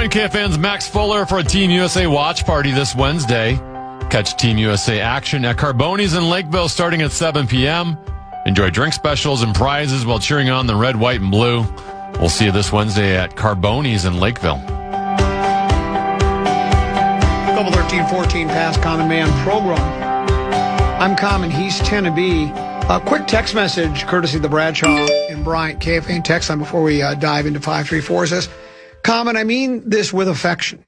Join KFAN's Max Fuller for a Team USA watch party this Wednesday. Catch Team USA action at Carboni's in Lakeville starting at 7 p.m. Enjoy drink specials and prizes while cheering on the red, white, and blue. We'll see you this Wednesday at Carboni's in Lakeville. Double 13-14 past Common Man program. I'm Common. He's 10 to be. A quick text message courtesy of the Bradshaw and Bryant KFAN text line before we dive into 534 says, Common, I mean this with affection.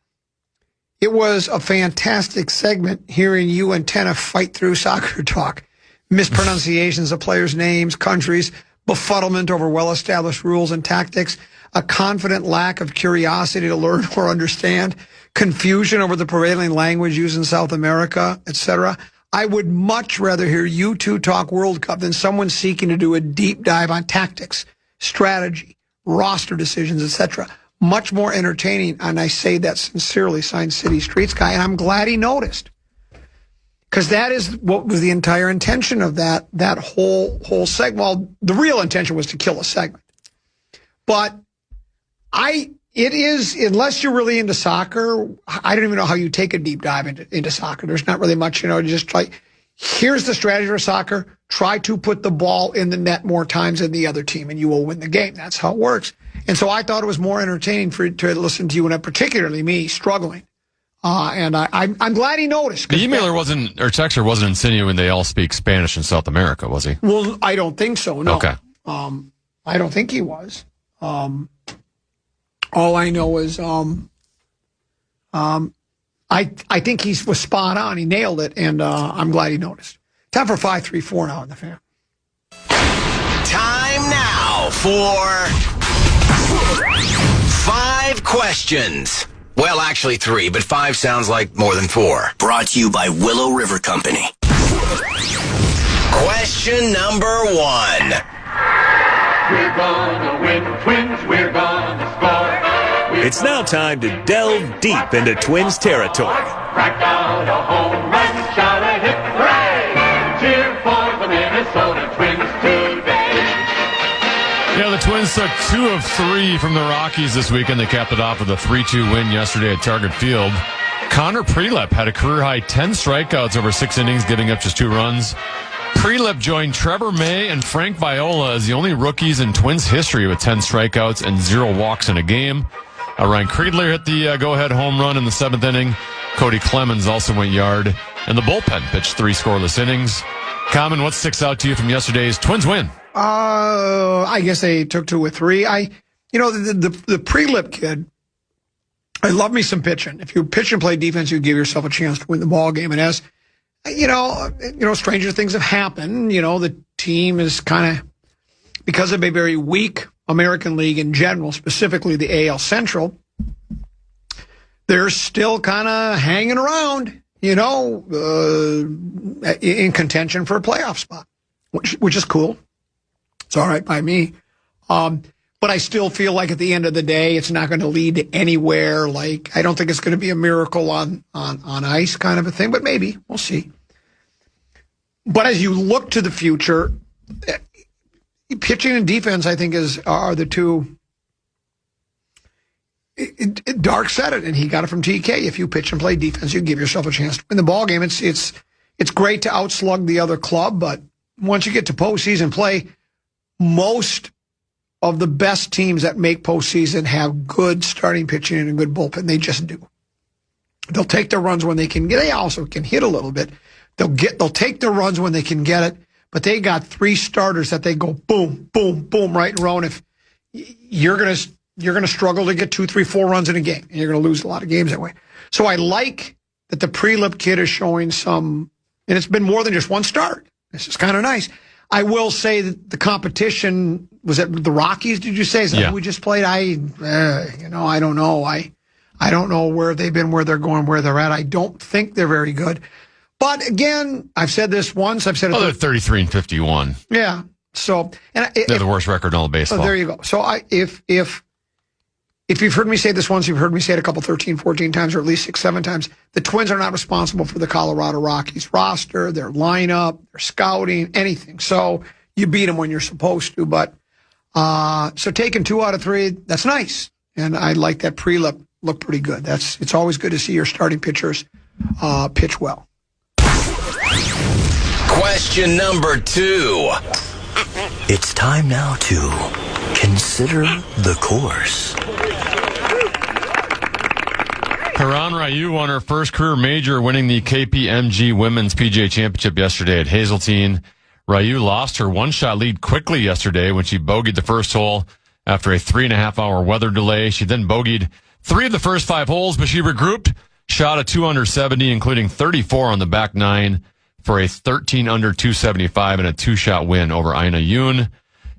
It was a fantastic segment hearing you and Tenna fight through soccer talk. Mispronunciations of players' names, countries, befuddlement over well-established rules and tactics, a confident lack of curiosity to learn or understand, confusion over the prevailing language used in South America, etc. I would much rather hear you two talk World Cup than someone seeking to do a deep dive on tactics, strategy, roster decisions, etc. Much more entertaining, and I say that sincerely, signed City Streets guy, and I'm glad he noticed. Because that is what was the entire intention of that whole segment. Well, the real intention was to kill a segment. But it is, unless you're really into soccer, I don't even know how you take a deep dive into soccer. There's not really much, just like, here's the strategy for soccer. Try to put the ball in the net more times than the other team, and you will win the game. That's how it works. And so I thought it was more entertaining to listen to you, and particularly me, struggling. And I'm glad he noticed. The emailer texter wasn't insinuating they all speak Spanish in South America, was he? Well, I don't think so, no. Okay. I don't think he was. All I know is I think he was spot on. He nailed it, and I'm glad he noticed. Time for 534 now in the Fan. Time now for 5 questions. Well, actually 3, but 5 sounds like more than 4. Brought to you by Willow River Company. Question number 1. We're gonna win, Twins, we're gonna score. It's now time to delve deep into Twins territory. Crack out a home run, shout a hip hooray! Cheer for the Minnesota Twins today. Yeah, the Twins took 2 of 3 from the Rockies this weekend. They capped it off with a 3-2 win yesterday at Target Field. Connor Prelep had a career-high 10 strikeouts over 6 innings, giving up just 2 runs. Prelep joined Trevor May and Frank Viola as the only rookies in Twins history with 10 strikeouts and 0 walks in a game. Ryan Creedler hit the go-ahead home run in the 7th inning. Cody Clemens also went yard. And the bullpen pitched 3 scoreless innings. Common, what sticks out to you from yesterday's Twins win? I guess they took 2 or 3. The Prelip kid, I love me some pitching. If you pitch and play defense, you give yourself a chance to win the ball game. And as stranger things have happened. The team is kind of, because of a very weak American League in general, specifically the AL Central, they're still kind of hanging around, in contention for a playoff spot, which is cool. It's all right by me. But I still feel like at the end of the day, it's not going to lead to anywhere. Like, I don't think it's going to be a miracle on ice kind of a thing, but maybe. We'll see. But as you look to the future, pitching and defense, I think, are the two. Dark said it, and he got it from TK. If you pitch and play defense, you give yourself a chance to win the ball game. It's great to outslug the other club, but once you get to postseason play, most of the best teams that make postseason have good starting pitching and a good bullpen. They just do. They'll take their runs when they can get. They also can hit a little bit. They'll take their runs when they can get it. But they got 3 starters that they go boom, boom, boom right in a row. And if you're gonna struggle to get 2, 3, 4 runs in a game, and you're gonna lose a lot of games that way. So I like that the Prelip kid is showing some, and it's been more than just 1 start. This is kind of nice. I will say that the competition was at the Rockies. Did you say? Is that who we just played? I don't know. I don't know where they've been, where they're going, where they're at. I don't think they're very good. But again, I've said this once. I've said it. They're 33-51. Yeah. So, and they're the worst record in all of baseball. So there you go. So if you've heard me say this once, you've heard me say it a couple 13, 14 times, or at least 6, 7 times. The Twins are not responsible for the Colorado Rockies roster, their lineup, their scouting, anything. So you beat them when you're supposed to. But so taking 2 out of 3, that's nice. And I like that Prelip look pretty good. It's always good to see your starting pitchers pitch well. Question number 2. It's time now to consider the course. Haran Ryu won her first career major, winning the KPMG Women's PGA Championship yesterday at Hazeltine. Ryu lost her one-shot lead quickly yesterday when she bogeyed the first hole after a 3.5-hour weather delay. She then bogeyed 3 of the first 5 holes, but she regrouped, shot a 2 under 70, including 34 on the back 9 for a 13 under 275 and a 2-shot win over Ina Yoon.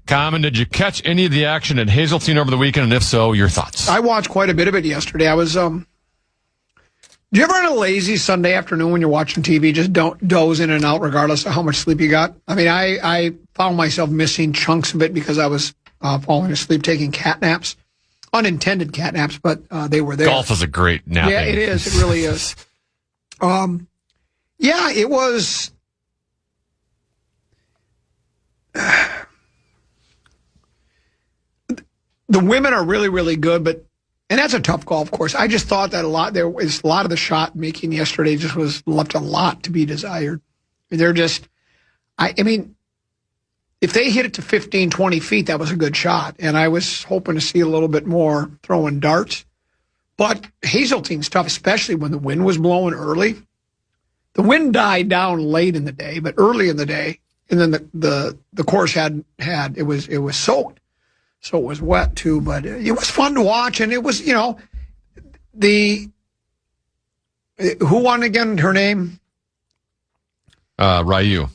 Common, did you catch any of the action at Hazeltine over the weekend? And if so, your thoughts? I watched quite a bit of it yesterday. I was, do you ever on a lazy Sunday afternoon when you're watching TV, just don't doze in and out regardless of how much sleep you got? I mean, I found myself missing chunks of it because I was falling asleep taking cat naps. Unintended cat naps, but they were there. Golf is a great napping. Yeah, it is. It really is. Yeah, it was. The women are really, really good, and that's a tough golf course. I just thought that a lot of the shot making yesterday just was left a lot to be desired. They're just, I mean, if they hit it to 15, 20 feet, that was a good shot. And I was hoping to see a little bit more throwing darts. But Hazeltine's tough, especially when the wind was blowing early. The wind died down late in the day, but early in the day, and then the course had it was soaked, so it was wet too. But it was fun to watch, and it was, you know, who won again? Her name? Ryu.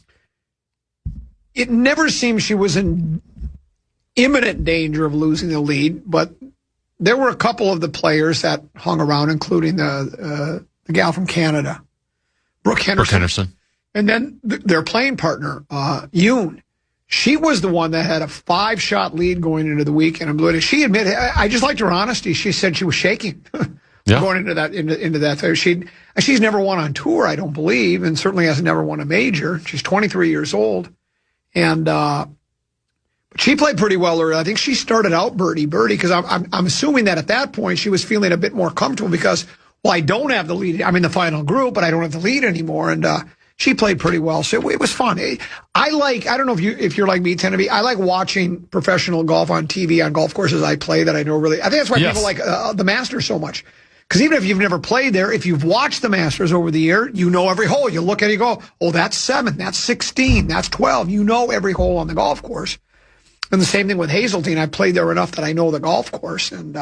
It never seemed she was in imminent danger of losing the lead, but there were a couple of the players that hung around, including the gal from Canada, Brooke Henderson. And then their playing partner, Yoon. She was the one that had a 5-shot lead going into the weekend. She admitted, I just liked her honesty. She said she was shaking going into that. She's never won on tour, I don't believe, and certainly has never won a major. She's 23 years old. And she played pretty well early. I think she started out birdie, because I'm assuming that at that point she was feeling a bit more comfortable because, well, I don't have the lead. I'm in the final group, but I don't have the lead anymore. And she played pretty well, so it was fun. I don't know if you're like me, tend to be. I like watching professional golf on TV on golf courses I play that I know really. I think that's why people like the Masters so much. Because even if you've never played there, if you've watched the Masters over the year, you know every hole. You look at it, you go, oh, that's 7, that's 16, that's 12. You know every hole on the golf course. And the same thing with Hazeltine. I played there enough that I know the golf course, and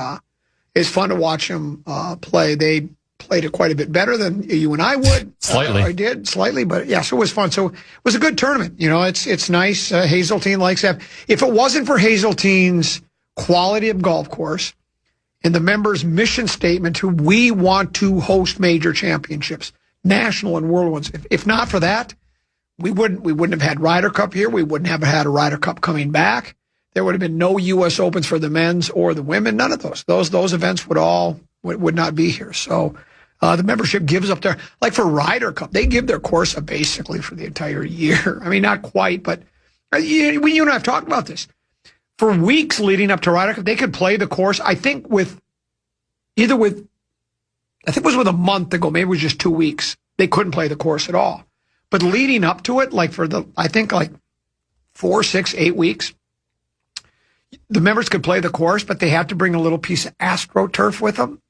it's fun to watch them play. They played it quite a bit better than you and I would. Slightly. I did, slightly, but yeah, so it was fun. So it was a good tournament. You know, it's nice. Hazeltine likes that. If it wasn't for Hazeltine's quality of golf course, and the members' mission statement, we want to host major championships, national and world ones. If not for that, we wouldn't have had Ryder Cup here. We wouldn't have had a Ryder Cup coming back. There would have been no U.S. Opens for the men's or the women. None of those. Those events would not be here. So the membership gives up their, like for Ryder Cup, they give their course up basically for the entire year. I mean, not quite, but you and I have talked about this. For weeks leading up to Ryder Cup, they could play the course, I think it was with a month ago, maybe it was just 2 weeks. They couldn't play the course at all. But leading up to it, like I think 4, 6, 8 weeks, the members could play the course, but they had to bring a little piece of AstroTurf with them.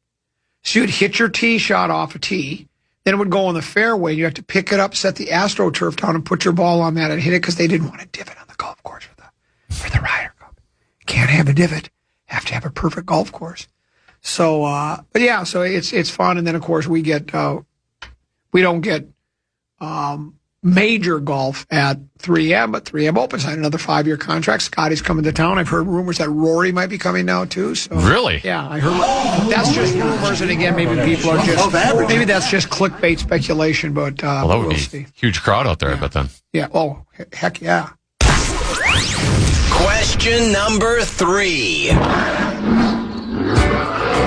So you'd hit your tee shot off a tee, then it would go on the fairway. You have to pick it up, set the AstroTurf down, and put your ball on that and hit it because they didn't want to divot on the golf course for the Ryder Cup. Can't have a divot. Have to have a perfect golf course. So, but yeah, so it's fun. And then of course we don't get major golf at 3M, but 3M Open signed another 5-year contract. Scotty's coming to town. I've heard rumors that Rory might be coming now too. So really? Yeah, I heard that's just rumors. And again, maybe people are maybe that's just clickbait speculation, but that would we'll be see. Huge crowd out there, I bet then. Yeah. Oh, heck yeah. Question number 3.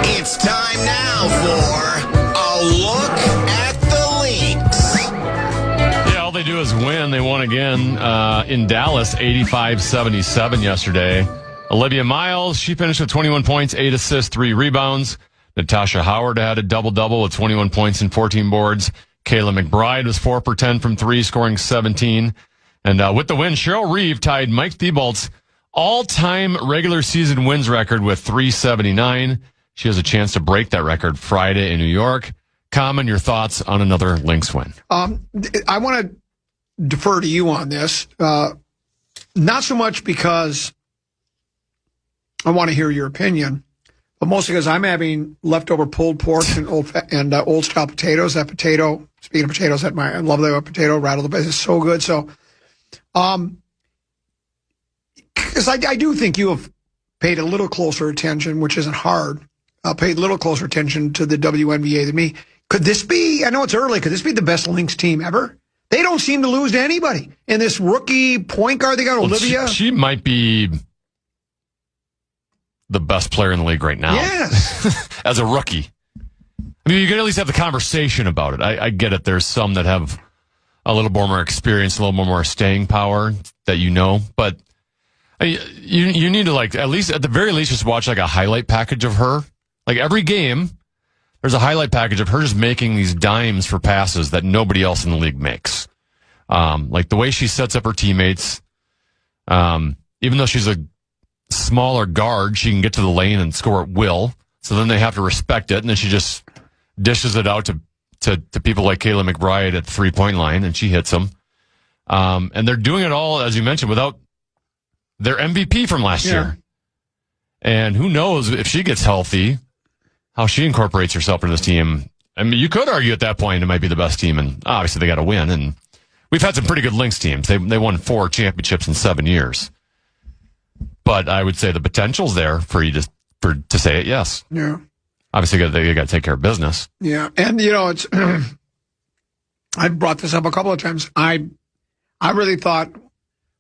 It's time now for a look at the Lynx. Yeah, all they do is win. They won again in Dallas, 85-77 yesterday. Olivia Miles, she finished with 21 points, 8 assists, 3 rebounds. Natasha Howard had a double-double with 21 points and 14 boards. Kayla McBride was 4 for 10 from 3, scoring 17. And with the win, Cheryl Reeve tied Mike Thibault's all-time regular season wins record with 379. She has a chance to break that record Friday in New York. Common, your thoughts on another Lynx win? I want to defer to you on this. Not so much because I want to hear your opinion, but mostly because I'm having leftover pulled pork and old style potatoes. That potato, speaking of potatoes, I love that potato rattle the base. It's so good. So, because I do think you have paid a little closer attention, which isn't hard. Paid a little closer attention to the WNBA than me. Could this be, I know it's early, could this be the best Lynx team ever? They don't seem to lose to anybody. And this rookie point guard they got, Olivia. She might be the best player in the league right now. Yes. As a rookie. I mean, you can at least have the conversation about it. I get it. There's some that have a little more experience, a little more staying power that you know. But you need to, like, at least, at the very least, just watch like a highlight package of her. Like every game, there's a highlight package of her just making these dimes for passes that nobody else in the league makes. Like the way she sets up her teammates, even though she's a smaller guard, she can get to the lane and score at will. So then they have to respect it, and then she just dishes it out to people like Kayla McBride at the 3-point line, and she hits them. And they're doing it all, as you mentioned, without their MVP from last year. And who knows if she gets healthy, how she incorporates herself into this team. I mean, you could argue at that point it might be the best team, and obviously they got to win. And we've had some pretty good Lynx teams. They won 4 championships in 7 years. But I would say the potential's there for you to say it, yes. Yeah. Obviously, you got to take care of business. Yeah, and it's. I brought this up a couple of times. I really thought,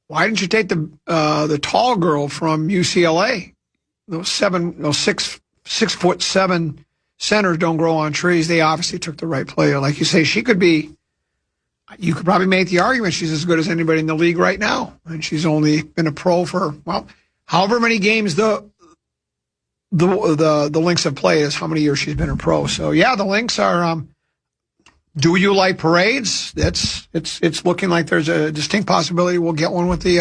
why didn't you take the tall girl from UCLA? Those 6'7" centers don't grow on trees. They obviously took the right player. Like you say, she could be, you could probably make the argument she's as good as anybody in the league right now. And she's only been a pro for, well, however many games the Lynx have played is how many years she's been a pro. So yeah, the Lynx are, do you like parades? It's looking like there's a distinct possibility we'll get one with the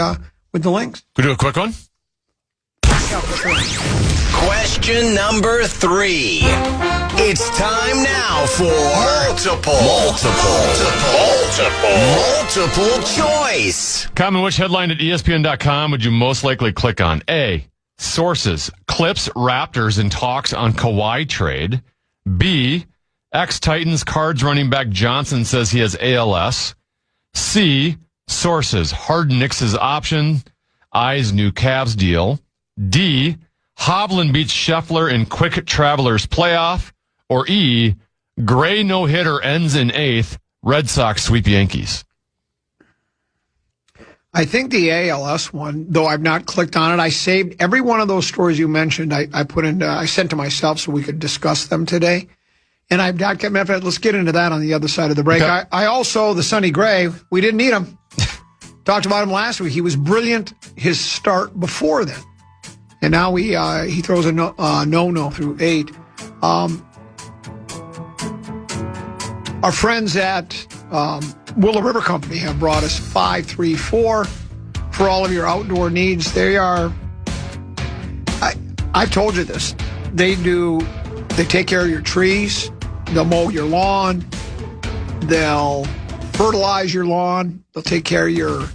Lynx. We do a quick one? Question number 3. It's time now for multiple choice. Common, which headline at ESPN.com would you most likely click on? A, sources, clips Raptors in talks on Kawhi trade. B, ex-Titans Cards running back Johnson says he has ALS. C, sources, Harden Knicks' option, eyes new Cavs deal. D, Hovland beats Scheffler in Quick Travelers playoff. Or E, Gray no-hitter ends in 8th, Red Sox sweep Yankees. I think the ALS one, though I've not clicked on it, I saved every one of those stories you mentioned. I sent to myself so we could discuss them today. And I've not kept, let's get into that on the other side of the break. Okay. I also, the Sonny Gray, we didn't need him. Talked about him last week. He was brilliant his start before then. And now he throws a no through 8. Our friends at Willow River Company have brought us 534 for all of your outdoor needs. They are, I've told you this, they take care of your trees, they'll mow your lawn, they'll fertilize your lawn, they'll take care of your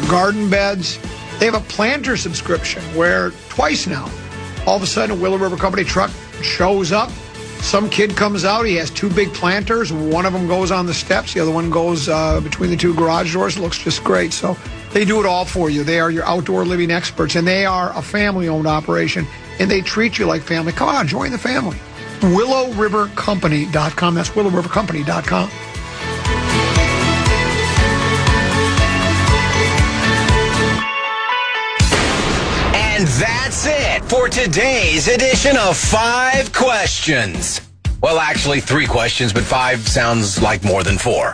garden beds. They have a planter subscription where twice now, all of a sudden a Willow River Company truck shows up. Some kid comes out, he has 2 big planters. One of them goes on the steps, the other one goes between the 2 garage doors. It looks just great. So they do it all for you. They are your outdoor living experts, and they are a family-owned operation, and they treat you like family. Come on, join the family. WillowRiverCompany.com. That's WillowRiverCompany.com. And that's it for today's edition of 5 Questions. Well, actually 3 questions, but 5 sounds like more than 4.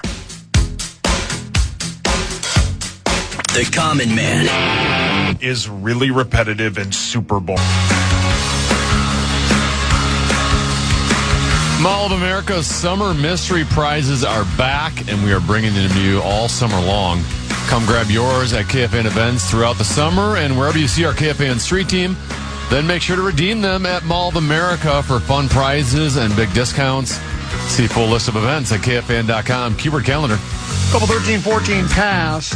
The Common Man is really repetitive and super boring. Mall of America's summer mystery prizes are back, and we are bringing them to you all summer long. Come grab yours at KFAN events throughout the summer, and wherever you see our KFAN street team, then make sure to redeem them at Mall of America for fun prizes and big discounts. See full list of events at KFAN.com. Keyword calendar. Couple 13-14 past.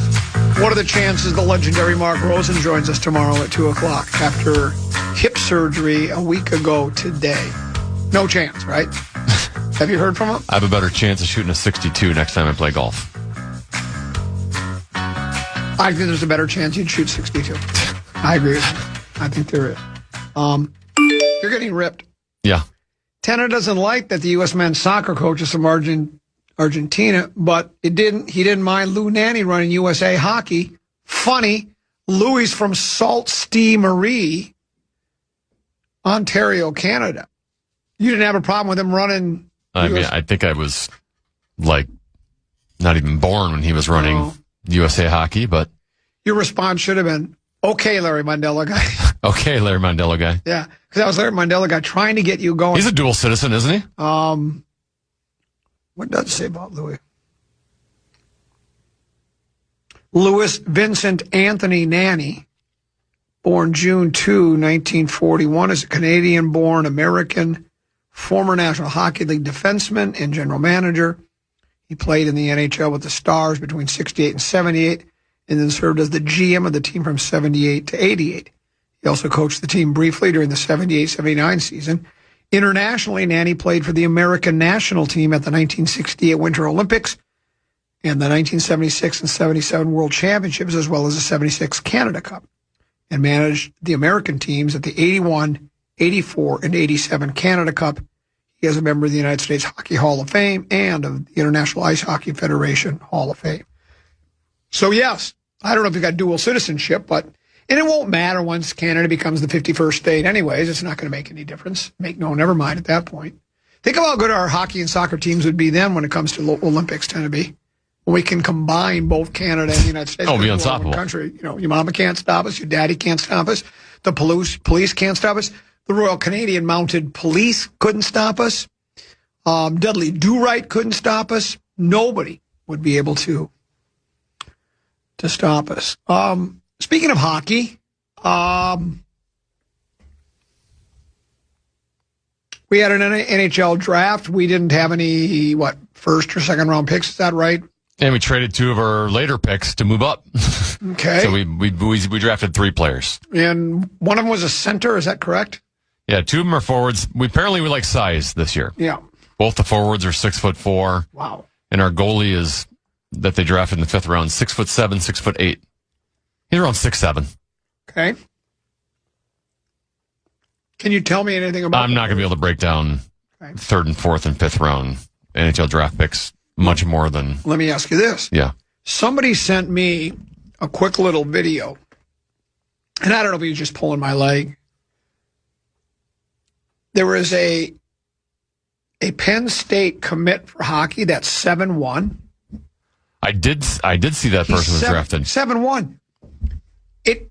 What are the chances the legendary Mark Rosen joins us tomorrow at 2 o'clock after hip surgery a week ago today? No chance, right? Have you heard from him? I have a better chance of shooting a 62 next time I play golf. I think there's a better chance you'd shoot 62. I agree with you. I think there is. You're getting ripped. Yeah. Tanner doesn't like that the U.S. men's soccer coach is from Argentina, but he didn't mind Lou Nanny running USA hockey. Funny, Louis from Sault Ste. Marie, Ontario, Canada. You didn't have a problem with him running? I think I was, not even born when he was running USA hockey, but... Your response should have been, okay, Larry Mandela guy. Okay, Larry Mandela guy. Yeah, because that was Larry Mandela guy trying to get you going. He's a dual citizen, isn't he? What does it say about Louis? Louis Vincent Anthony Nanny, born June 2, 1941, is a Canadian-born American, former National Hockey League defenseman and general manager. He played in the NHL with the Stars between 68 and 78, and then served as the GM of the team from 78 to 88. He also coached the team briefly during the 78-79 season. Internationally, Nanny played for the American national team at the 1968 Winter Olympics and the 1976 and 77 World Championships, as well as the 76 Canada Cup, and managed the American teams at the 81, 84, and 87 Canada Cup. He is a member of the United States Hockey Hall of Fame and of the International Ice Hockey Federation Hall of Fame. So, yes, I don't know if you got dual citizenship, and it won't matter once Canada becomes the 51st state anyways. It's not going to make any difference. Never mind at that point. Think of how good our hockey and soccer teams would be then when it comes to Olympics tend to be. When we can combine both Canada and the United States. Oh, be unstoppable. Country. You know, your mama can't stop us. Your daddy can't stop us. The police can't stop us. The Royal Canadian Mounted Police couldn't stop us. Dudley Do-Right couldn't stop us. Nobody would be able to stop us. Speaking of hockey, we had an NHL draft. We didn't have any, first or second round picks. Is that right? And we traded two of our later picks to move up. Okay. So we drafted 3 players. And one of them was a center. Is that correct? Yeah, 2 of them are forwards. We like size this year. Yeah. Both the forwards are 6'4". Wow. And our goalie is that they drafted in the 5th round, 6'7", 6'8". He's around 6'7". Okay. Can you tell me anything about? I'm not going to be able to break down 3rd and 4th and 5th round NHL draft picks much more than. Let me ask you this. Yeah. Somebody sent me a quick little video, and I don't know if he was just pulling my leg. There was a Penn State commit for hockey that's 7'1". I did see that person was drafted. 7'1".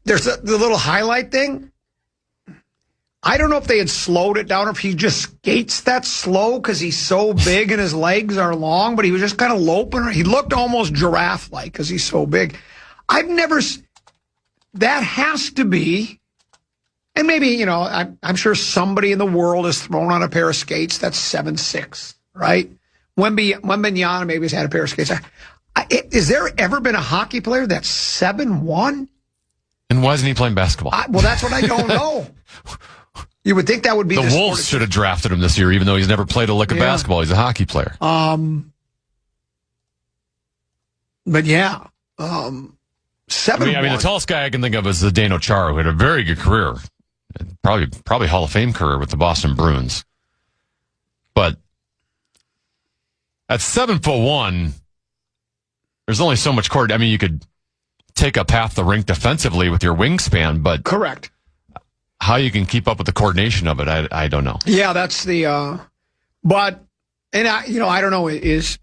There's the little highlight thing. I don't know if they had slowed it down or if he just skates that slow because he's so big and his legs are long, but he was just kind of loping. He looked almost giraffe-like because he's so big. That has to be, and maybe, I'm sure somebody in the world has thrown on a pair of skates that's 7'6", right? Wembanyama maybe has had a pair of skates. Is there ever been a hockey player that's 7'1"? And why isn't he playing basketball? Well, that's what I don't know. You would think that would be the Wolves should have drafted him this year, even though he's never played a lick of basketball. He's a hockey player. But yeah, 7'1". The tallest guy I can think of is Zdeno Chara, who had a very good career, probably Hall of Fame career with the Boston Bruins. But at 7'1", there's only so much court. You could take up half the rink defensively with your wingspan, but correct. How you can keep up with the coordination of it, I don't know. Yeah, that's the. I don't know. Is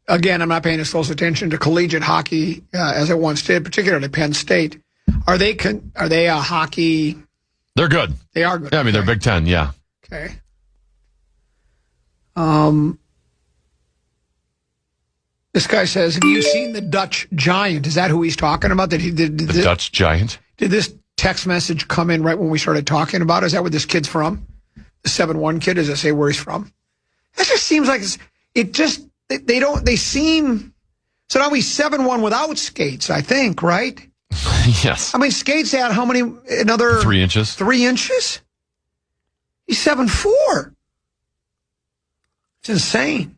again, I'm not paying as close attention to collegiate hockey as I once did, particularly Penn State. Are they a hockey? They're good. They are good. Yeah, they're Big Ten. Yeah. Okay. This guy says, have you seen the Dutch Giant? Is that who he's talking about? The Dutch Giant? Did this text message come in right when we started talking about it? Is that where this kid's from? The 7-1 kid? Does it say where he's from? That just seems like they seem... So now he's 7-1 without skates, I think, right? Yes. I mean, skates had how many? Another... 3 inches. 3 inches? He's 7'4". It's insane.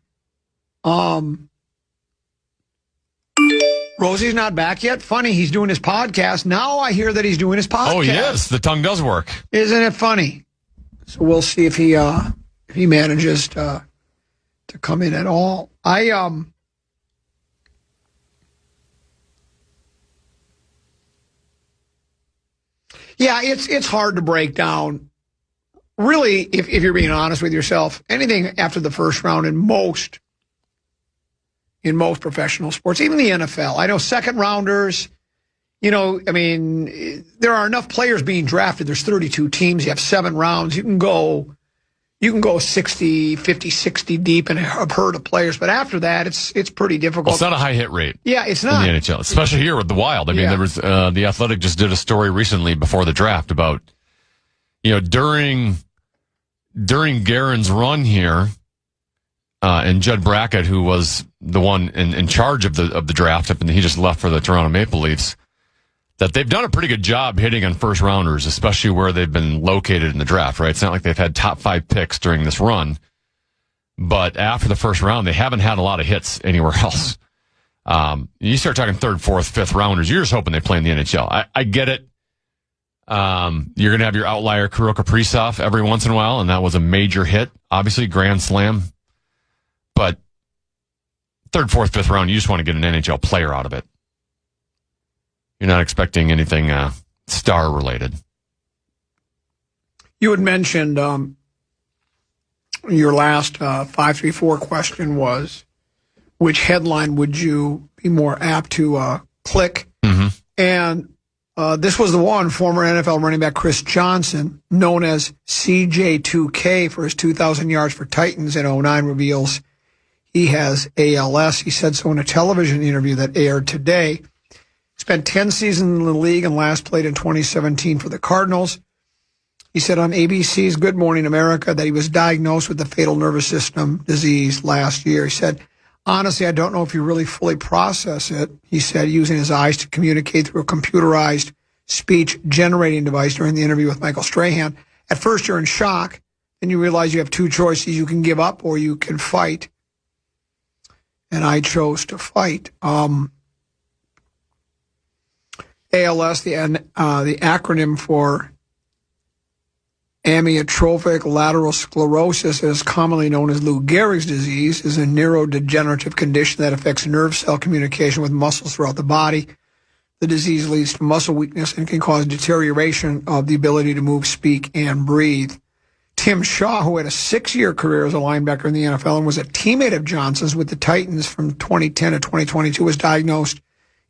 Rosie's not back yet. Funny, he's doing his podcast. Now I hear that he's doing his podcast. Oh, yes. The tongue does work. Isn't it funny? So we'll see if he manages to come in at all. Yeah, it's hard to break down. Really, if you're being honest with yourself, anything after the first round in most professional sports, even the NFL. I know second rounders, there are enough players being drafted. There's 32 teams. You have 7 rounds. You can go 50, 60 deep in a herd of players. But after that, it's pretty difficult. Well, it's not a high hit rate. Yeah, it's not. In the NHL, especially here with the Wild. I mean, there was The Athletic just did a story recently before the draft about, during Guerin's run here, and Judd Brackett, who was the one in charge of the draft, and he just left for the Toronto Maple Leafs, that they've done a pretty good job hitting on first rounders, especially where they've been located in the draft, right? It's not like they've had top 5 picks during this run, but after the first round, they haven't had a lot of hits anywhere else. You start talking 3rd, 4th, 5th rounders, you're just hoping they play in the NHL. I get it. You're going to have your outlier Kirill Kaprizov every once in a while, and that was a major hit. Obviously, grand slam. But 3rd, 4th, 5th round, you just want to get an NHL player out of it. You're not expecting anything star-related. You had mentioned your last 534 question was, which headline would you be more apt to click? Mm-hmm. And this was the one, former NFL running back Chris Johnson, known as CJ2K for his 2,000 yards for Titans in 2009, reveals he has ALS. He said so in a television interview that aired today. Spent 10 seasons in the league and last played in 2017 for the Cardinals. He said on ABC's Good Morning America that he was diagnosed with the fatal nervous system disease last year. He said, honestly, I don't know if you really fully process it. He said, using his eyes to communicate through a computerized speech generating device during the interview with Michael Strahan. At first, you're in shock. Then you realize you have 2 choices. You can give up or you can fight. And I chose to fight. ALS, the acronym for amyotrophic lateral sclerosis, as commonly known as Lou Gehrig's disease, is a neurodegenerative condition that affects nerve cell communication with muscles throughout the body. The disease leads to muscle weakness and can cause deterioration of the ability to move, speak, and breathe. Tim Shaw, who had a 6-year career as a linebacker in the NFL and was a teammate of Johnson's with the Titans from 2010 to 2022, was diagnosed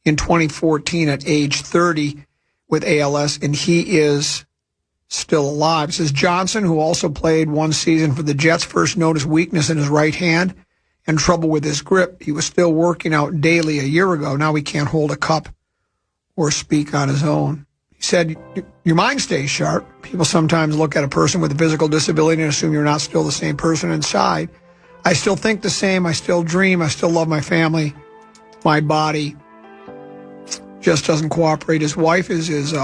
in 2014 at age 30 with ALS, and he is still alive. It says Johnson, who also played 1 season for the Jets, first noticed weakness in his right hand and trouble with his grip. He was still working out daily a year ago. Now he can't hold a cup or speak on his own. He said, your mind stays sharp. People sometimes look at a person with a physical disability and assume you're not still the same person inside. I still think the same. I still dream. I still love my family. My body just doesn't cooperate. His wife is his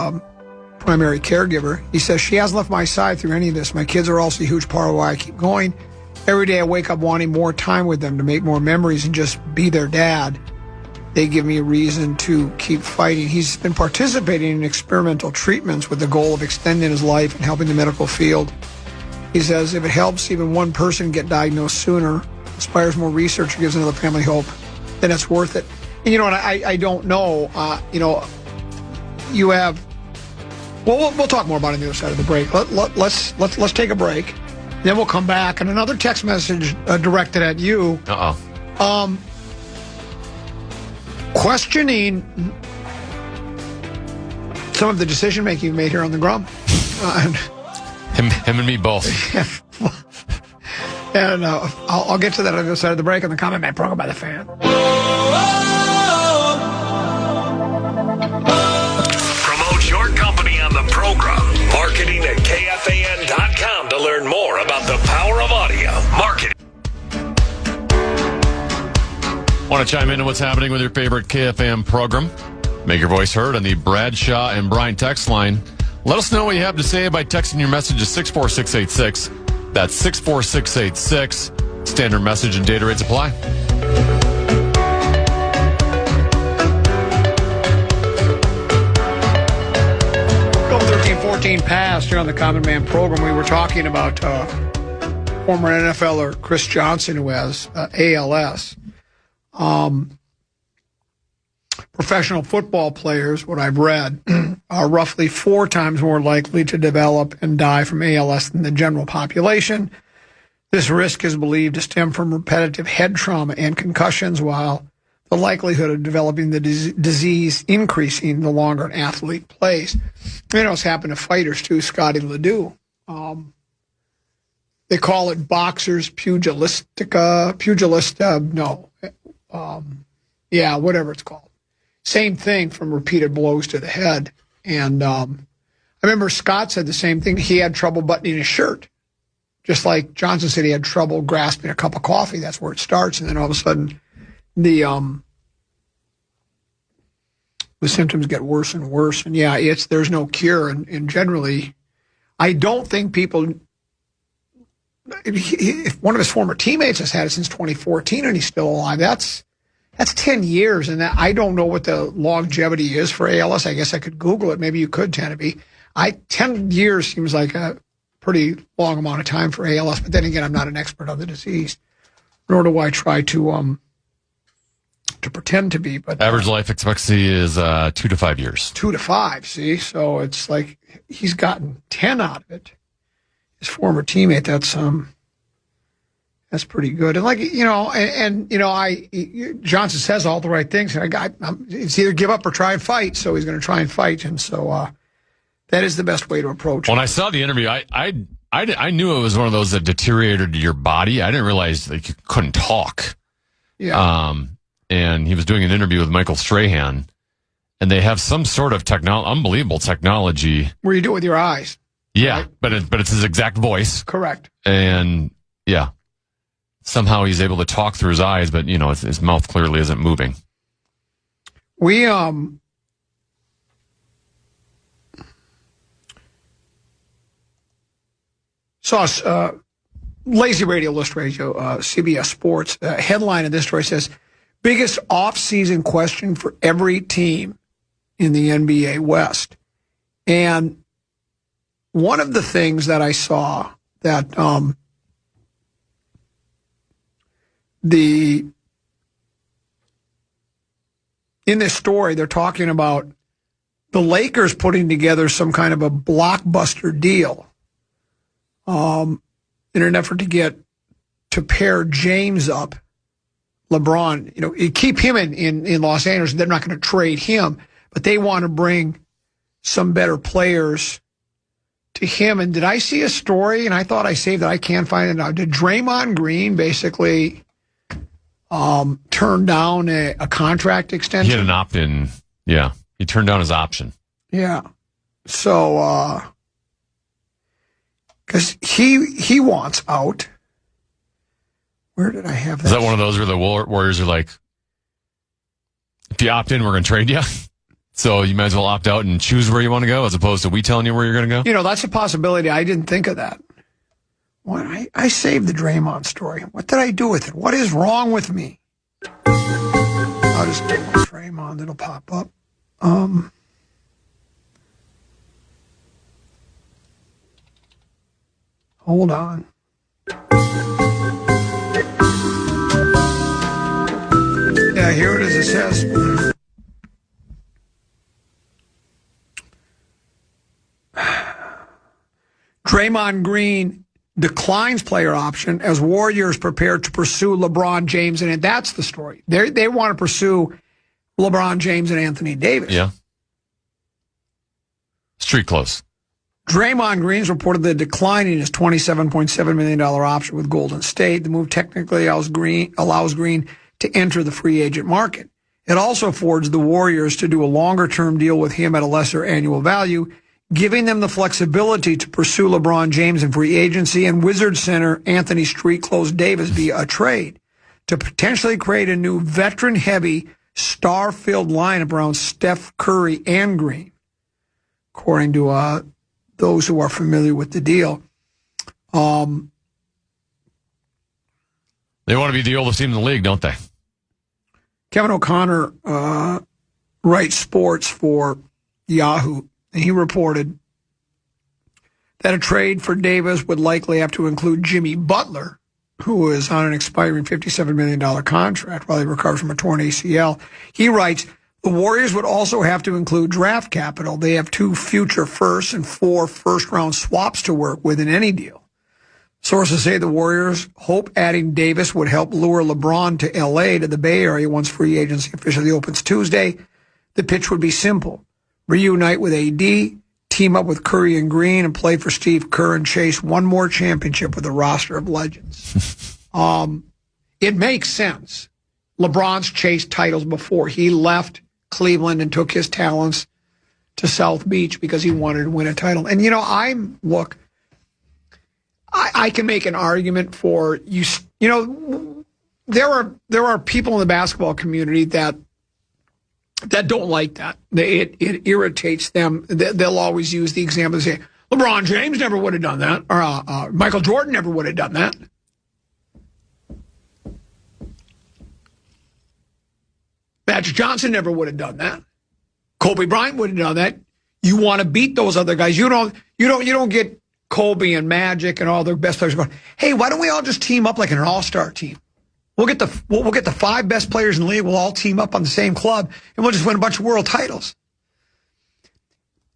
primary caregiver. He says, she hasn't left my side through any of this. My kids are also a huge part of why I keep going. Every day I wake up wanting more time with them to make more memories and just be their dad. They give me a reason to keep fighting. He's been participating in experimental treatments with the goal of extending his life and helping the medical field. He says, if it helps even one person get diagnosed sooner, inspires more research, or gives another family hope, then it's worth it. And what, I don't know, you have, well, we'll talk more about it on the other side of the break. Let's take a break. Then we'll come back. And another text message directed at you. Questioning some of the decision-making you've made here on the Grum. Him and me both. And I'll get to that on the other side of the break on the Comment Man program by the Fan. Promote your company on the program. Marketing at KFAN.com to learn more about the power of audio. Marketing. Want to chime in on what's happening with your favorite KFAN program? Make your voice heard on the Bradshaw and Bryan text line. Let us know what you have to say by texting your message to 64686. That's 64686. Standard message and data rates apply. 13-14 past here on the Common Man program. We were talking about former NFLer Chris Johnson, who has ALS. Professional football players, what I've read, are roughly 4 times more likely to develop and die from ALS than the general population. This risk is believed to stem from repetitive head trauma and concussions, while the likelihood of developing the disease increasing the longer an athlete plays. You know, it's happened to fighters too. Scotty Ledoux. They call it boxers whatever it's called. Same thing from repeated blows to the head. And I remember Scott said the same thing. He had trouble buttoning his shirt. Just like Johnson said he had trouble grasping a cup of coffee. That's where it starts. And then all of a sudden the symptoms get worse and worse. And yeah, there's no cure. And generally, I don't think people, if one of his former teammates has had it since 2014 and he's still alive, that's 10 years, and I don't know what the longevity is for ALS. I guess I could Google it. Maybe you could, Tenneby. 10 years seems like a pretty long amount of time for ALS, but then again, I'm not an expert on the disease, nor do I try to pretend to be. But average life expectancy is 2 to 5 years. 2 to 5, see? So it's like he's gotten 10 out of it. His former teammate, that's pretty good. And Johnson says all the right things. It's either give up or try and fight. So he's going to try and fight. And so that is the best way to approach it. When I saw the interview, I knew it was one of those that deteriorated your body. I didn't realize that you couldn't talk. Yeah. And he was doing an interview with Michael Strahan, and they have some sort of unbelievable technology. Where you do it with your eyes. Yeah. Right? But it's his exact voice. Correct. And yeah. Somehow he's able to talk through his eyes, but, his mouth clearly isn't moving. We, saw Lazy Radio, List Radio, CBS Sports. Headline of this story says, biggest off-season question for every team in the NBA West. And one of the things that I saw that, in this story, they're talking about the Lakers putting together some kind of a blockbuster deal in an effort to pair James up, LeBron, keep him in Los Angeles. They're not going to trade him, but they want to bring some better players to him. And did I see a story, and I thought I saved it, I can't find it now. Did Draymond Green basically turned down a contract extension? He had an opt-in. Yeah. He turned down his option. Yeah. So, because he wants out. Where did I have that? Is that one of those where the Warriors are like, if you opt in, we're going to trade you? So you might as well opt out and choose where you want to go as opposed to we telling you where you're going to go? That's a possibility. I didn't think of that. I saved the Draymond story. What did I do with it? What is wrong with me? I'll just go with Draymond. It'll pop up. Hold on. Yeah, here it is. It says, Draymond Green declines player option as Warriors prepare to pursue LeBron James. And that's the story. They want to pursue LeBron James and Anthony Davis. Yeah. Street close. Draymond Green's reportedly declining his $27.7 million option with Golden State. The move technically allows Green to enter the free agent market. It also affords the Warriors to do a longer-term deal with him at a lesser annual value, giving them the flexibility to pursue LeBron James in free agency and Wizards center Anthony Street Close Davis via a trade to potentially create a new veteran-heavy, star-filled lineup around Steph, Curry, and Green, according to those who are familiar with the deal. They want to be the oldest team in the league, don't they? Kevin O'Connor writes sports for Yahoo, and he reported that a trade for Davis would likely have to include Jimmy Butler, who is on an expiring $57 million contract while he recovers from a torn ACL. He writes, the Warriors would also have to include draft capital. They have 2 future firsts and 4 first-round swaps to work with in any deal. Sources say the Warriors hope adding Davis would help lure LeBron to L.A. to the Bay Area once free agency officially opens Tuesday. The pitch would be simple. Reunite with AD, team up with Curry and Green, and play for Steve Kerr and chase one more championship with a roster of legends. It makes sense. LeBron's chased titles before. He left Cleveland and took his talents to South Beach because he wanted to win a title. And, I can make an argument for you. There are people in the basketball community that don't like that. It irritates them. They'll always use the example and say, LeBron James never would have done that, or Michael Jordan never would have done that. Magic Johnson never would have done that. Kobe Bryant would have done that. You want to beat those other guys. You don't get Kobe and Magic and all their best players going, hey, why don't we all just team up like an all-star team? We'll get the 5 best players in the league. We'll all team up on the same club, and we'll just win a bunch of world titles.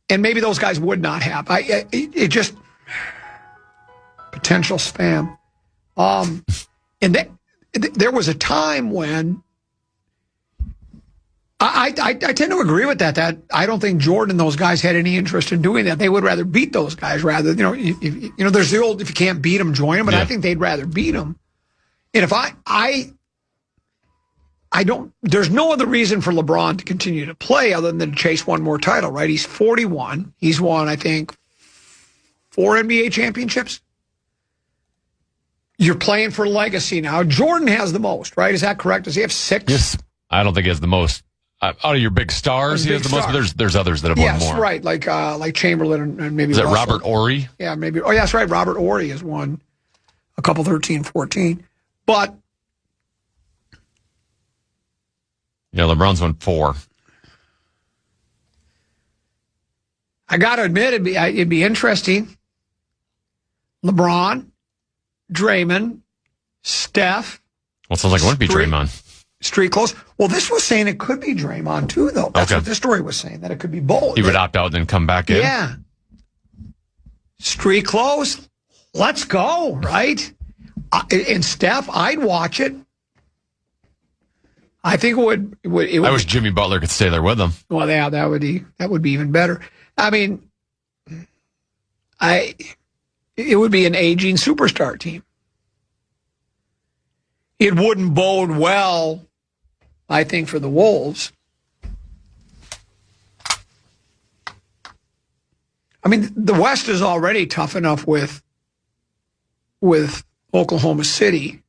And maybe those guys would not have. It just potential spam. And there was a time when I tend to agree with that I don't think Jordan and those guys had any interest in doing that. They would rather beat those guys rather, there's the old, if you can't beat them, join them, but yeah. I think they'd rather beat them. And if I don't, there's no other reason for LeBron to continue to play other than to chase one more title, right? He's 41. He's won, I think, 4 NBA championships. You're playing for legacy now. Jordan has the most, right? Is that correct? Does he have 6? Yes. I don't think he has the most. Out of your big stars, he has the most, but there's others that have won more. Yes, right, like Chamberlain and maybe Is that Russell. Robert Horry? Yeah, maybe. Oh, yeah, that's right. Robert Horry has won a couple 13, 14. But yeah, LeBron's won 4. I got to admit, it'd be interesting. LeBron, Draymond, Steph. Well, it sounds like it wouldn't be Draymond. Street close. Well, this was saying it could be Draymond too, though. That's what this story was saying, that it could be both. He would opt out and then come back in? Yeah. Street close. Let's go, right? And Steph, I'd watch it. I think it would. I wish Jimmy Butler could stay there with them. Well, yeah, that would be even better. I mean, it would be an aging superstar team. It wouldn't bode well, I think, for the Wolves. I mean, the West is already tough enough with Oklahoma City,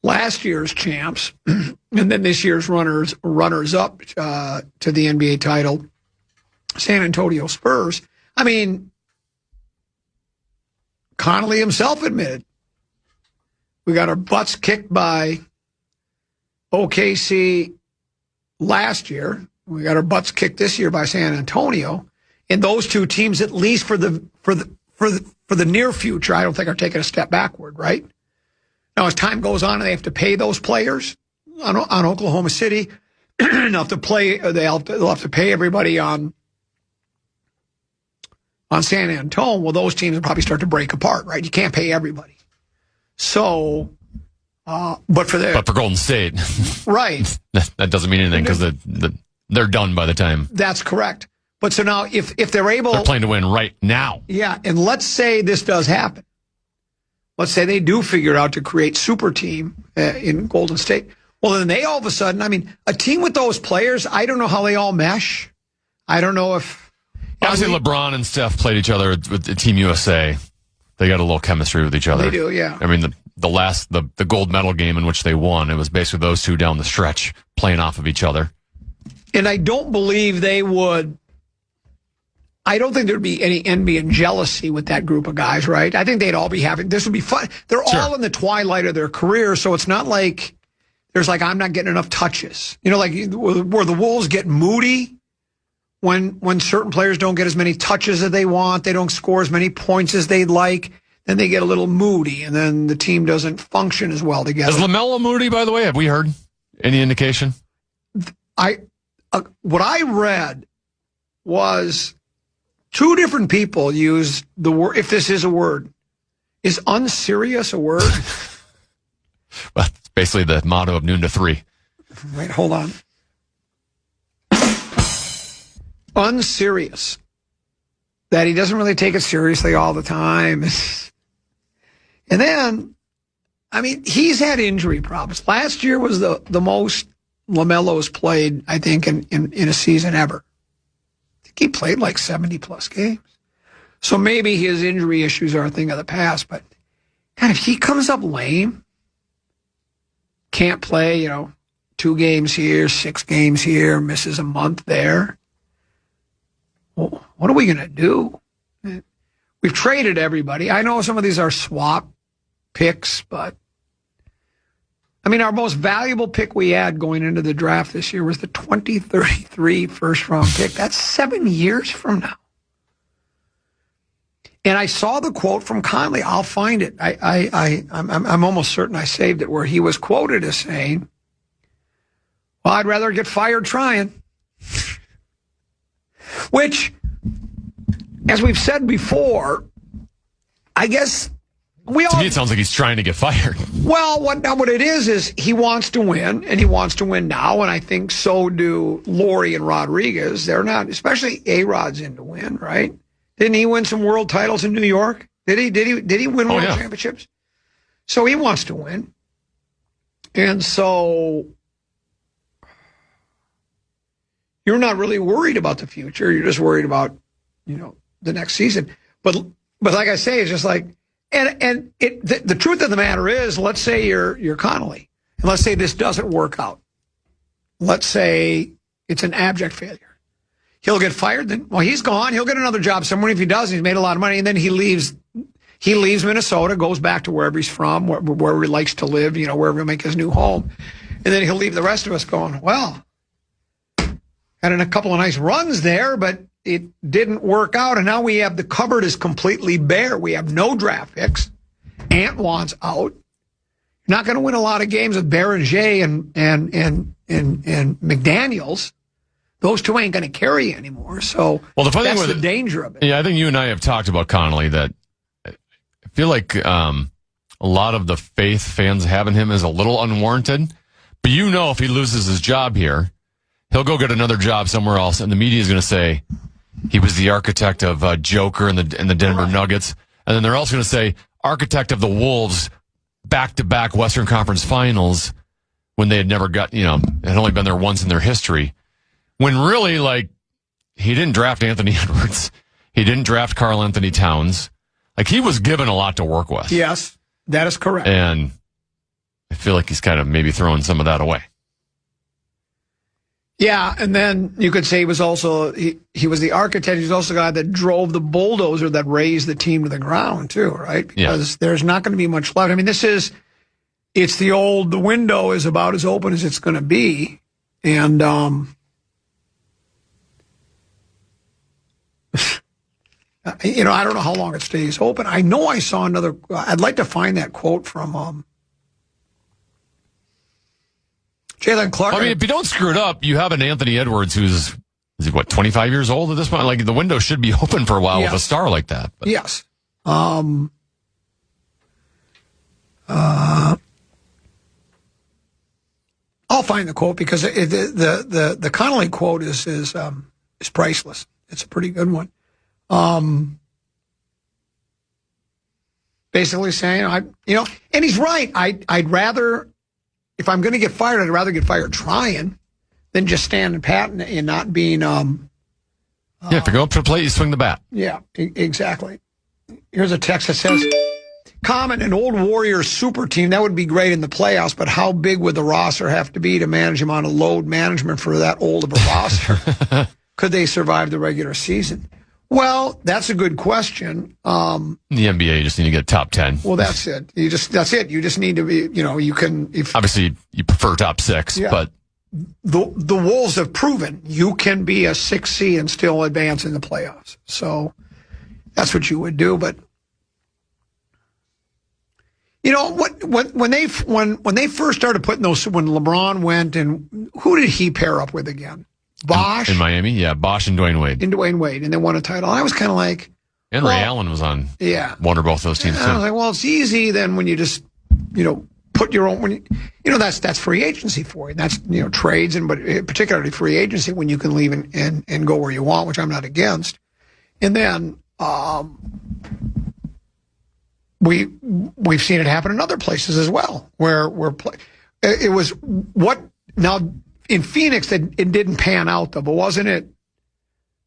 last year's champs, and then this year's runners up to the NBA title, San Antonio Spurs. I mean, Connolly himself admitted we got our butts kicked by OKC last year. We got our butts kicked this year by San Antonio. And those two teams, at least for the near future, I don't think are taking a step backward, right? Now, as time goes on and they have to pay those players on Oklahoma City, they'll have to pay everybody on San Antonio. Well, those teams will probably start to break apart, right? You can't pay everybody. So, but for Golden State, right? that doesn't mean anything because they're done by the time. That's correct. But so now if they're able... They're playing to win right now. Yeah, and let's say this does happen. Let's say they do figure out to create super team in Golden State. Well, then they all of a sudden, I mean, a team with those players, I don't know how they all mesh. I don't know if... Obviously, LeBron and Steph played each other with the Team USA. They got a little chemistry with each other. They do, yeah. I mean, the gold medal game in which they won, it was basically those two down the stretch playing off of each other. And I don't believe they would... I don't think there'd be any envy and jealousy with that group of guys, right? I think they'd all be having... This would be fun. They're all in the twilight of their career, so it's not like there's like, I'm not getting enough touches. You know, like where the Wolves get moody when certain players don't get as many touches as they want, they don't score as many points as they'd like, then they get a little moody, and then the team doesn't function as well together. Is LaMelo moody, by the way? Have we heard any indication? What I read was... Two different people use the word, if this is a word. Is unserious a word? Well, it's basically the motto of noon to 3. Wait, hold on. Unserious. That he doesn't really take it seriously all the time. And then, I mean, he's had injury problems. Last year was the most LaMelo's played, I think, in a season ever. He played like 70-plus games. So maybe his injury issues are a thing of the past. But, God, if he comes up lame, can't play, 2 games here, 6 games here, misses a month there, well, what are we going to do? We've traded everybody. I know some of these are swap picks, but, I mean, our most valuable pick we had going into the draft this year was the 2033 first-round pick. That's 7 years from now. And I saw the quote from Conley. I'll find it. I'm almost certain I saved it, where he was quoted as saying, well, I'd rather get fired trying. Which, as we've said before, I guess... To me, it sounds like he's trying to get fired. Well, what it is he wants to win, and he wants to win now, and I think so do Laurie and Rodriguez. They're not, especially A-Rod's in to win, right? Didn't he win some world titles in New York? Did he win world championships? So he wants to win. And so you're not really worried about the future. You're just worried about, the next season. But like I say, it's just like, And the truth of the matter is, let's say you're Connolly, and let's say this doesn't work out. Let's say it's an abject failure. He'll get fired. Then, well, he's gone. He'll get another job somewhere. If he does, he's made a lot of money, and then he leaves. He leaves Minnesota, goes back to wherever he's from, wherever he likes to live. Wherever he'll make his new home, and then he'll leave the rest of us going, well, had a couple of nice runs there, but it didn't work out, and now we have the cupboard is completely bare. We have no draft picks. Ant wants out. You're not going to win a lot of games with Beringer and McDaniels. Those two ain't going to carry you anymore. So that's the danger of it. Yeah, I think you and I have talked about Connolly that I feel like a lot of the faith fans have in him is a little unwarranted. But if he loses his job here, he'll go get another job somewhere else, and the media is going to say he was the architect of Joker and the Denver Nuggets. And then they're also going to say architect of the Wolves back-to-back Western Conference Finals when they had never got, had only been there once in their history. When really, he didn't draft Anthony Edwards. He didn't draft Karl Anthony Towns. He was given a lot to work with. Yes, that is correct. And I feel like he's kind of maybe throwing some of that away. Yeah, and then you could say he was also he was the architect. He's also the guy that drove the bulldozer that raised the team to the ground too, right? Because there's not going to be much left. I mean, it's the window is about as open as it's going to be, and I don't know how long it stays open. I know I saw another. I'd like to find that quote from Jalen Clark. I mean, if you don't screw it up, you have an Anthony Edwards who's, 25 years old at this point? The window should be open for a while with a star like that. But. Yes. I'll find the quote because the Connolly quote is priceless. It's a pretty good one. Basically saying, and he's right. I'd rather, if I'm going to get fired, I'd rather get fired trying than just standing pat and not being. If you go up to the plate, you swing the bat. Yeah, exactly. Here's a text that says, Common, an old Warriors super team, that would be great in the playoffs, but how big would the roster have to be to manage the amount of load management for that old of a roster? Could they survive the regular season? Well, that's a good question. In the NBA, you just need to get top 10. Well, that's it. That's it. You just need to be, you can. Obviously, you prefer top 6, but. The Wolves have proven you can be a 6 seed and still advance in the playoffs. So that's what you would do. But when they first started putting those, when LeBron went, and who did he pair up with again? Bosh in Miami, yeah, Bosh and Dwayne Wade. And they won a title. I was kind of like, and Ray Allen was on. Yeah, one or both those teams too. I was like, well, it's easy then when you just put your own, that's free agency for you. That's, trades, but particularly free agency when you can leave and go where you want, which I'm not against. And then we've seen it happen in other places as well, where it was now in Phoenix it didn't pan out though, but wasn't it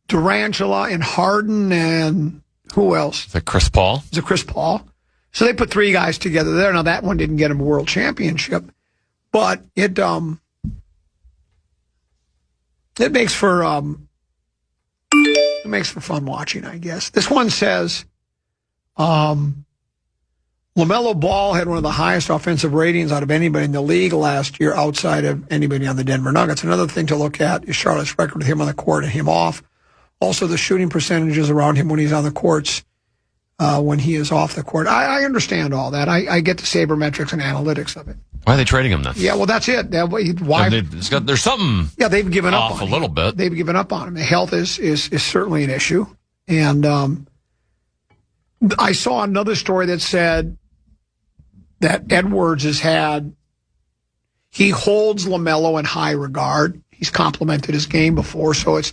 Durantula and Harden and who else? Is it Chris Paul? Is it Chris Paul? So they put 3 guys together there. Now that one didn't get him a world championship, but it makes for fun watching, I guess. This one says, LaMelo Ball had one of the highest offensive ratings out of anybody in the league last year, outside of anybody on the Denver Nuggets. Another thing to look at is Charlotte's record with him on the court and him off. Also, the shooting percentages around him when he's on the courts. When he is off the court. I understand all that. I get the sabermetrics and analytics of it. Why are they trading him then? Yeah, well, that's it. Why? There's something. Yeah, they've given up on a little bit. They've given up on him. The health is certainly an issue. And I saw another story that said that Edwards he holds LaMelo in high regard. He's complimented his game before, so it's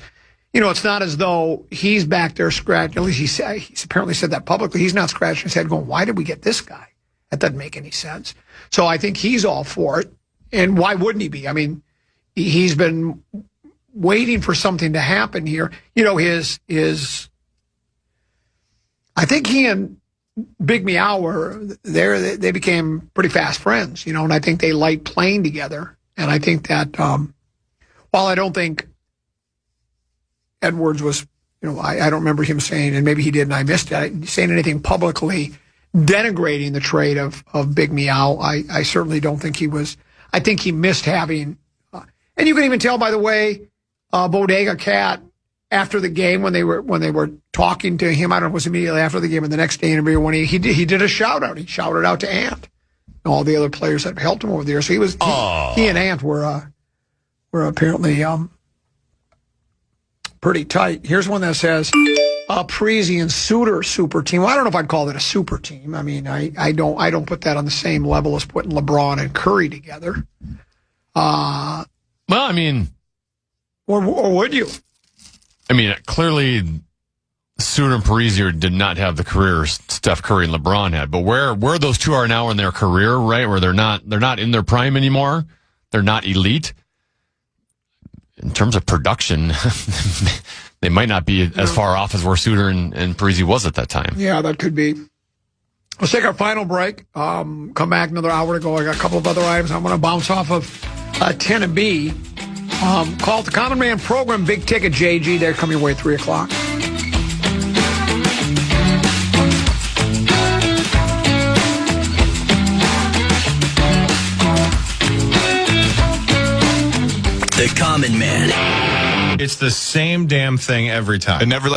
not as though he's back there scratching. At least he's apparently said that publicly. He's not scratching his head going, why did we get this guy? That doesn't make any sense. So I think he's all for it. And why wouldn't he be? I mean, he's been waiting for something to happen here. I think he and Big Meow they became pretty fast friends, and I think they liked playing together. And I think that, while I don't think Edwards was, I don't remember him saying, and maybe he did and I missed it, saying anything publicly denigrating the trade of Big Meow. I certainly don't think he was. I think he missed having, and you can even tell by the way Bodega Cat after the game when they were talking to him. I don't know if it was immediately after the game or the next day interview when he did a shout out. He shouted out to Ant and all the other players that have helped him over the years. So he and Ant were apparently pretty tight. Here's one that says, Parisi and Suter super team. Well, I don't know if I'd call it a super team. I mean, I don't put that on the same level as putting LeBron and Curry together. Well, I mean, or would you? I mean, clearly, Suter and Parisi did not have the career Steph Curry and LeBron had. But where those two are now in their career, right, where they're not in their prime anymore, they're not elite. In terms of production, they might not be as far off as where Suter and Parisi was at that time. Yeah, that could be. Let's take our final break. Come back another hour to go. I got a couple of other items. I'm going to bounce off of 10 and B. Call it the Common Man Program, Big Ticket JG. They're coming your way 3 o'clock. The Common Man. It's the same damn thing every time. It never